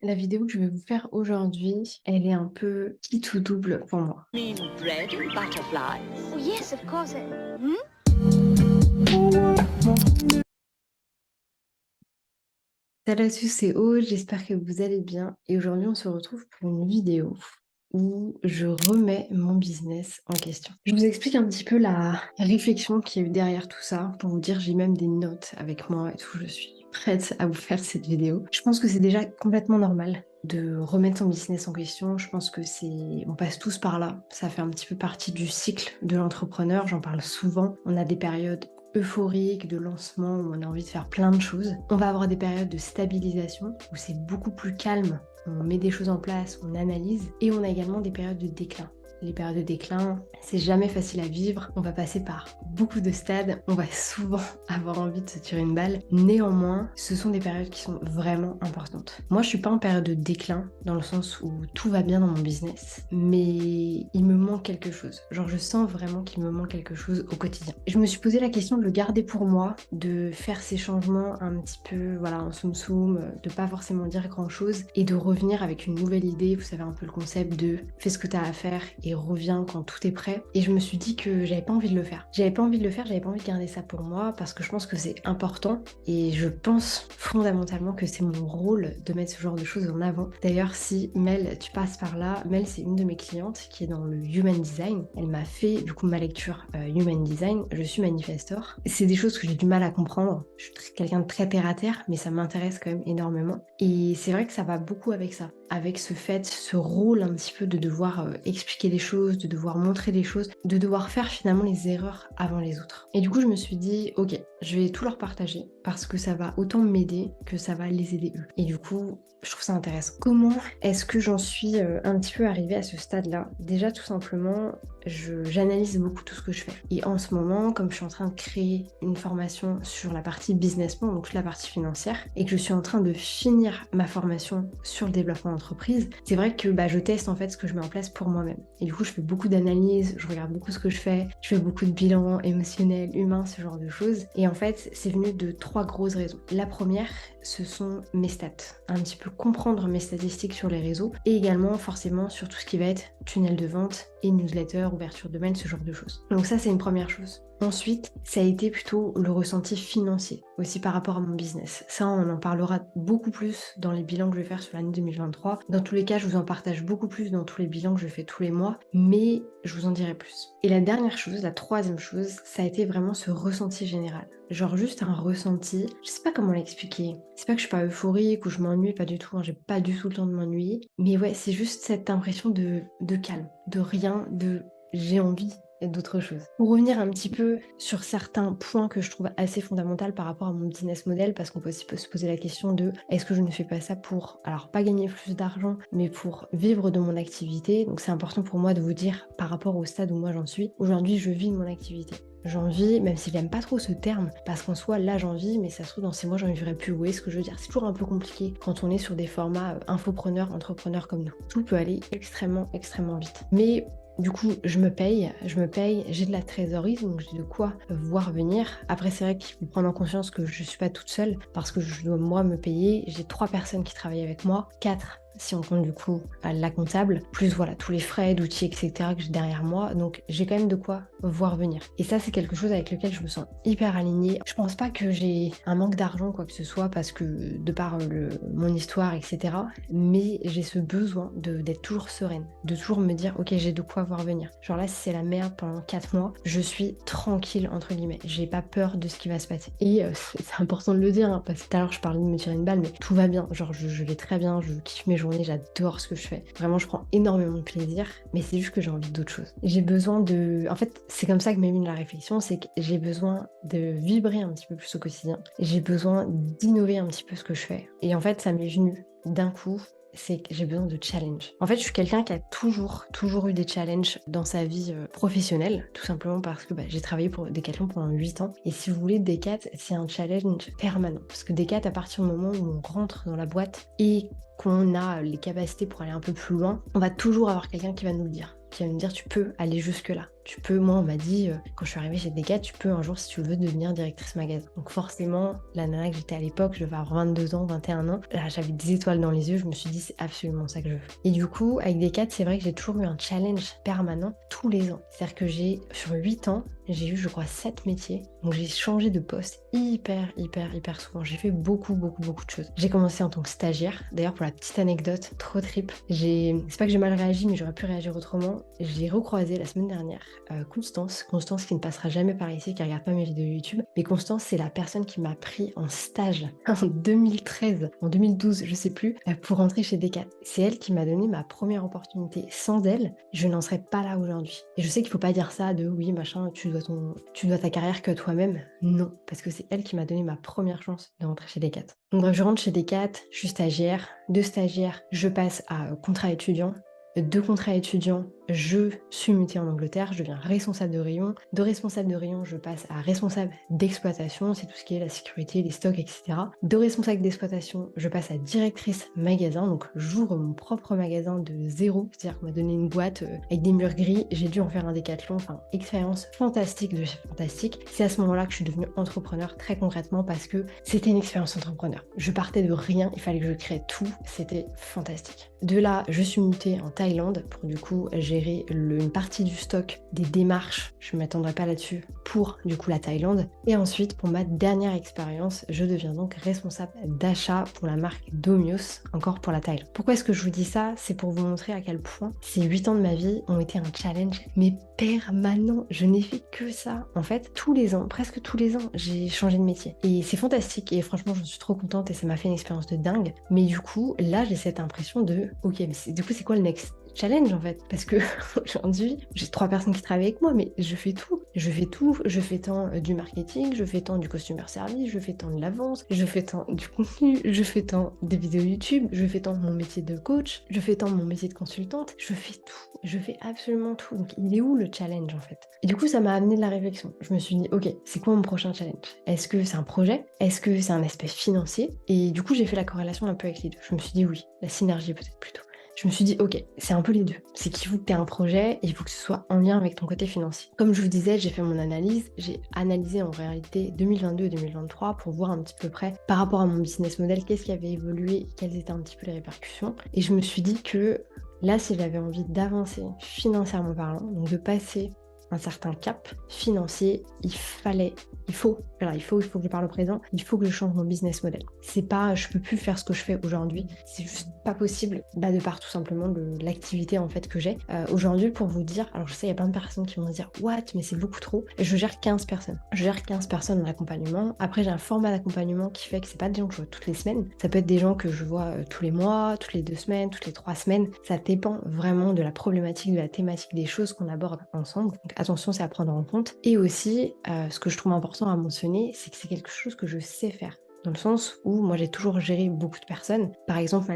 La vidéo que je vais vous faire aujourd'hui, elle est un peu qui tout double pour moi. Mean bread and butterflies. Oh, yes, of course. Hmm? Salut à tous, c'est Aude, j'espère que vous allez bien. Et aujourd'hui, on se retrouve pour une vidéo où je remets mon business en question. Je vous explique un petit peu la réflexion qu'il y a eu derrière tout ça. Pour vous dire, j'ai même des notes avec moi et tout. Je suis prête à vous faire cette vidéo. Je pense que c'est déjà complètement normal de remettre son business en question. Je pense que on passe tous par là. Ça fait un petit peu partie du cycle de l'entrepreneur. J'en parle souvent. On a des périodes euphoriques de lancement où on a envie de faire plein de choses. On va avoir des périodes de stabilisation où c'est beaucoup plus calme. On met des choses en place, on analyse et on a également des périodes de déclin. Les périodes de déclin, c'est jamais facile à vivre. On va passer par beaucoup de stades. On va souvent avoir envie de se tirer une balle. Néanmoins, ce sont des périodes qui sont vraiment importantes. Moi, je suis pas en période de déclin dans le sens où tout va bien dans mon business, mais il me manque quelque chose. Genre, je sens vraiment qu'il me manque quelque chose au quotidien. Je me suis posé la question de le garder pour moi, de faire ces changements un petit peu, voilà, en soum-soum, de pas forcément dire grand-chose et de revenir avec une nouvelle idée. Vous savez un peu le concept de fais ce que tu as à faire et reviens quand tout est prêt. Et je me suis dit que j'avais pas envie de le faire. J'avais pas envie de garder ça pour moi parce que je pense que c'est important et je pense fondamentalement que c'est mon rôle de mettre ce genre de choses en avant. D'ailleurs, si Mel, tu passes par là, Mel, c'est une de mes clientes qui est dans le Human Design. Elle m'a fait du coup ma lecture Human Design. Je suis manifestor. C'est des choses que j'ai du mal à comprendre. Je suis quelqu'un de très terre à terre, mais ça m'intéresse quand même énormément. Et c'est vrai que ça va beaucoup avec ça, avec ce fait, ce rôle un petit peu de devoir expliquer des choses, de devoir montrer des choses, de devoir faire finalement les erreurs avant les autres. Et du coup, je me suis dit, ok, je vais tout leur partager parce que ça va autant m'aider que ça va les aider eux. Et du coup, je trouve ça intéressant. Comment est-ce que j'en suis un petit peu arrivée à ce stade-là? Déjà, tout simplement, j'analyse beaucoup tout ce que je fais. Et en ce moment, comme je suis en train de créer une formation sur la partie business plan, donc toute la partie financière, et que je suis en train de finir ma formation sur le développement d'entreprise, c'est vrai que je teste en fait ce que je mets en place pour moi-même. Et du coup, je fais beaucoup d'analyses, je regarde beaucoup ce que je fais beaucoup de bilans émotionnels, humains, ce genre de choses. Et en fait, c'est venu de 3 grosses raisons. La première, ce sont mes stats. Un petit peu comprendre mes statistiques sur les réseaux et également forcément sur tout ce qui va être tunnel de vente et newsletter, ouverture de mail, ce genre de choses. Donc ça, c'est une première chose. Ensuite, ça a été plutôt le ressenti financier, aussi par rapport à mon business. Ça, on en parlera beaucoup plus dans les bilans que je vais faire sur l'année 2023. Dans tous les cas, je vous en partage beaucoup plus dans tous les bilans que je fais tous les mois, mais je vous en dirai plus. Et la dernière chose, la troisième chose, ça a été vraiment ce ressenti général. Genre juste un ressenti, je sais pas comment l'expliquer. C'est pas que je suis pas euphorique ou je m'ennuie, pas du tout, hein, j'ai pas du tout le temps de m'ennuyer. Mais ouais, c'est juste cette impression de calme, de rien, de j'ai envie et d'autres choses. Pour revenir un petit peu sur certains points que je trouve assez fondamentaux par rapport à mon business model, parce qu'on peut aussi se poser la question de est-ce que je ne fais pas ça pour, alors pas gagner plus d'argent, mais pour vivre de mon activité. Donc c'est important pour moi de vous dire par rapport au stade où moi j'en suis. Aujourd'hui, je vis de mon activité. J'en vis, même si j'aime pas trop ce terme, parce qu'en soi, là j'en vis, mais ça se trouve dans 6 mois j'en vivrai plus. Vous voyez ce que je veux dire? C'est toujours un peu compliqué quand on est sur des formats infopreneurs, entrepreneurs comme nous. Tout peut aller extrêmement, extrêmement vite. Mais du coup, je me paye, j'ai de la trésorerie, donc j'ai de quoi voir venir. Après, c'est vrai qu'il faut prendre en conscience que je suis pas toute seule, parce que je dois moi me payer. J'ai 3 personnes qui travaillent avec moi, 4 si on compte du coup la comptable, plus voilà tous les frais d'outils, etc. que j'ai derrière moi. Donc j'ai quand même de quoi voir venir. Et ça, c'est quelque chose avec lequel je me sens hyper alignée. Je pense pas que j'ai un manque d'argent, quoi que ce soit, parce que de par mon histoire, etc. Mais j'ai ce besoin d'être toujours sereine, de toujours me dire, ok, j'ai de quoi voir venir. Genre là, si c'est la merde pendant 4 mois, je suis tranquille, entre guillemets. J'ai pas peur de ce qui va se passer. Et c'est important de le dire, hein, parce que tout à l'heure, je parlais de me tirer une balle, mais tout va bien. Genre, je vais très bien, je kiffe mes journées, j'adore ce que je fais. Vraiment, je prends énormément de plaisir, mais c'est juste que j'ai envie d'autre chose. J'ai besoin de... En fait, c'est comme ça que m'est venue la réflexion, c'est que j'ai besoin de vibrer un petit peu plus au quotidien. J'ai besoin d'innover un petit peu ce que je fais. Et en fait, ça m'est venu d'un coup, c'est que j'ai besoin de challenge. En fait, je suis quelqu'un qui a toujours eu des challenges dans sa vie professionnelle, tout simplement parce que j'ai travaillé pour Decathlon pendant 8 ans. Et si vous voulez, Decat, c'est un challenge permanent. Parce que Decat, à partir du moment où on rentre dans la boîte et qu'on a les capacités pour aller un peu plus loin, on va toujours avoir quelqu'un qui va nous le dire. Qui va nous dire tu peux aller jusque là, moi on m'a dit, quand je suis arrivée chez Decathlon, tu peux un jour si tu le veux devenir directrice magasin. Donc forcément, la nana que j'étais à l'époque, je devais avoir 22 ans, 21 ans, là j'avais des étoiles dans les yeux, je me suis dit c'est absolument ça que je veux. Et du coup, avec Decathlon, c'est vrai que j'ai toujours eu un challenge permanent tous les ans. C'est-à-dire que sur 8 ans, j'ai eu je crois 7 métiers. Donc j'ai changé de poste hyper souvent. J'ai fait beaucoup de choses. J'ai commencé en tant que stagiaire. D'ailleurs pour la petite anecdote, trop trip. C'est pas que j'ai mal réagi, mais j'aurais pu réagir autrement. J'ai recroisé la semaine dernière Constance qui ne passera jamais par ici, qui regarde pas mes vidéos YouTube. Mais Constance, c'est la personne qui m'a pris en stage en 2013, en 2012, je sais plus, pour rentrer chez Decathlon. C'est elle qui m'a donné ma première opportunité. Sans elle, je n'en serais pas là aujourd'hui. Et je sais qu'il faut pas dire ça de oui, machin, tu dois ta carrière que toi-même. Non, parce que c'est elle qui m'a donné ma première chance de rentrer chez Decathlon. Donc bref, je rentre chez Decathlon, je suis stagiaire. De stagiaire, je passe à contrat étudiant. De contrat étudiant, je suis mutée en Angleterre, je deviens responsable de rayon. De responsable de rayon, je passe à responsable d'exploitation, c'est tout ce qui est la sécurité, les stocks, etc. De responsable d'exploitation, je passe à directrice magasin, donc j'ouvre mon propre magasin de zéro, c'est-à-dire qu'on m'a donné une boîte avec des murs gris, j'ai dû en faire un Décathlon, enfin expérience fantastique de chez fantastique. C'est à ce moment-là que je suis devenue entrepreneur très concrètement parce que c'était une expérience entrepreneur. Je partais de rien, il fallait que je crée tout, c'était fantastique. De là, je suis mutée en Thaïlande pour du coup gérer une partie du stock, des démarches, je ne m'attendrai pas là-dessus, pour du coup la Thaïlande. Et ensuite, pour ma dernière expérience, je deviens donc responsable d'achat pour la marque Domios, encore pour la Thaïlande. Pourquoi est-ce que je vous dis ça? C'est pour vous montrer à quel point ces 8 ans de ma vie ont été un challenge, mais permanent. Je n'ai fait que ça. En fait, tous les ans, presque tous les ans, j'ai changé de métier. Et c'est fantastique et franchement, je suis trop contente et ça m'a fait une expérience de dingue. Mais du coup, là, j'ai cette impression de ok, mais du coup, c'est quoi le next challenge en fait? Parce que aujourd'hui, j'ai 3 personnes qui travaillent avec moi, mais je fais tout. Je fais tant du marketing, je fais tant du customer service, je fais tant de l'avance, je fais tant du contenu, je fais tant des vidéos YouTube, je fais tant mon métier de coach, je fais tant mon métier de consultante, je fais tout. Je fais absolument tout. Donc il est où le challenge en fait? Et du coup, ça m'a amené de la réflexion. Je me suis dit, ok, c'est quoi mon prochain challenge? Est-ce que c'est un projet? Est-ce que c'est un aspect financier? Et du coup, j'ai fait la corrélation un peu avec les deux. Je me suis dit oui, la synergie peut-être plutôt. Je me suis dit, ok, c'est un peu les deux. C'est qu'il faut que tu aies un projet et il faut que ce soit en lien avec ton côté financier. Comme je vous disais, j'ai fait mon analyse. J'ai analysé en réalité 2022 et 2023 pour voir un petit peu près par rapport à mon business model, qu'est-ce qui avait évolué, quelles étaient un petit peu les répercussions. Et je me suis dit que là, si j'avais envie d'avancer financièrement parlant, donc de passer un certain cap financier, il faut que je parle au présent, il faut que je change mon business model. C'est pas, je peux plus faire ce que je fais aujourd'hui, c'est juste pas possible, de par tout simplement de l'activité en fait que j'ai. Aujourd'hui, pour vous dire, alors je sais, il y a plein de personnes qui vont se dire, what, mais c'est beaucoup trop. Je gère 15 personnes. Je gère 15 personnes en accompagnement. Après, j'ai un format d'accompagnement qui fait que c'est pas des gens que je vois toutes les semaines. Ça peut être des gens que je vois tous les mois, toutes les 2 semaines, toutes les 3 semaines. Ça dépend vraiment de la problématique, de la thématique des choses qu'on aborde ensemble. Donc attention, c'est à prendre en compte. Et aussi, ce que je trouve important à mentionner, c'est que c'est quelque chose que je sais faire. Dans le sens où moi j'ai toujours géré beaucoup de personnes. Par exemple,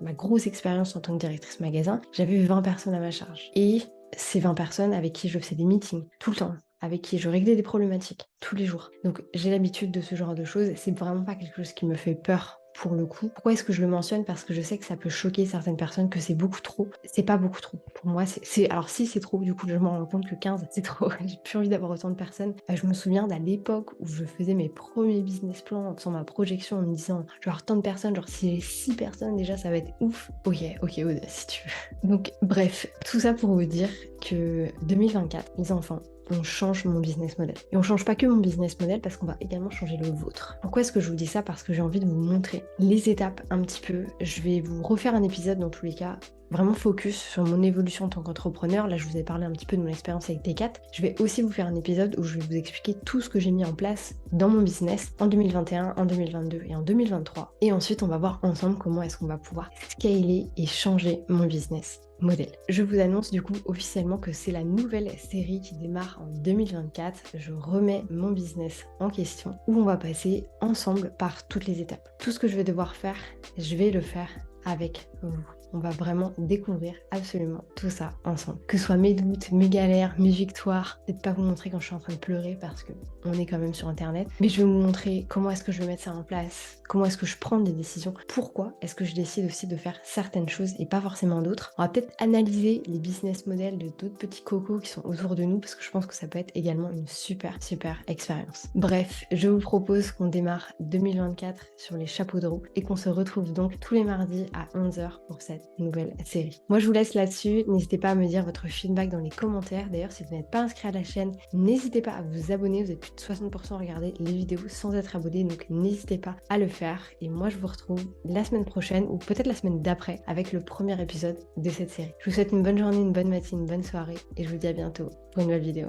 ma grosse expérience en tant que directrice magasin, j'avais 20 personnes à ma charge. Et ces 20 personnes avec qui je faisais des meetings tout le temps, avec qui je réglais des problématiques tous les jours. Donc j'ai l'habitude de ce genre de choses. C'est vraiment pas quelque chose qui me fait peur. Pour le coup, pourquoi est-ce que je le mentionne? Parce que je sais que ça peut choquer certaines personnes, que c'est beaucoup trop. C'est pas beaucoup trop. Pour moi, alors si c'est trop, du coup, je me rends compte que 15, c'est trop. J'ai plus envie d'avoir autant de personnes. Je me souviens d'à l'époque où je faisais mes premiers business plans, en faisant ma projection, en me disant, je vais avoir tant de personnes, genre si j'ai 6 personnes, déjà, ça va être ouf. Ok, Aude, si tu veux. Donc, bref, tout ça pour vous dire que 2024, les enfants, on change mon business model. Et on change pas que mon business model parce qu'on va également changer le vôtre. Pourquoi est-ce que je vous dis ça? Parce que j'ai envie de vous montrer les étapes un petit peu. Je vais vous refaire un épisode dans tous les cas, vraiment focus sur mon évolution en tant qu'entrepreneur. Là, je vous ai parlé un petit peu de mon expérience avec Decathlon. Je vais aussi vous faire un épisode où je vais vous expliquer tout ce que j'ai mis en place dans mon business en 2021, en 2022 et en 2023. Et ensuite, on va voir ensemble comment est-ce qu'on va pouvoir scaler et changer mon business modèle. Je vous annonce du coup officiellement que c'est la nouvelle série qui démarre en 2024. Je remets mon business en question où on va passer ensemble par toutes les étapes. Tout ce que je vais devoir faire, je vais le faire avec vous. On va vraiment découvrir absolument tout ça ensemble. Que ce soit mes doutes, mes galères, mes victoires. Peut-être pas vous montrer quand je suis en train de pleurer parce que on est quand même sur internet. Mais je vais vous montrer comment est-ce que je vais mettre ça en place, comment est-ce que je prends des décisions, pourquoi est-ce que je décide aussi de faire certaines choses et pas forcément d'autres. On va peut-être analyser les business models de d'autres petits cocos qui sont autour de nous parce que je pense que ça peut être également une super expérience. Bref, je vous propose qu'on démarre 2024 sur les chapeaux de roue et qu'on se retrouve donc tous les mardis à 11h pour cette nouvelle série. Moi je vous laisse là-dessus, n'hésitez pas à me dire votre feedback dans les commentaires. D'ailleurs si vous n'êtes pas inscrit à la chaîne, n'hésitez pas à vous abonner, vous êtes plus de 60% à regarder les vidéos sans être abonné, donc n'hésitez pas à le faire. Et moi je vous retrouve la semaine prochaine ou peut-être la semaine d'après avec le premier épisode de cette série. Je vous souhaite une bonne journée, une bonne matinée, une bonne soirée et je vous dis à bientôt pour une nouvelle vidéo.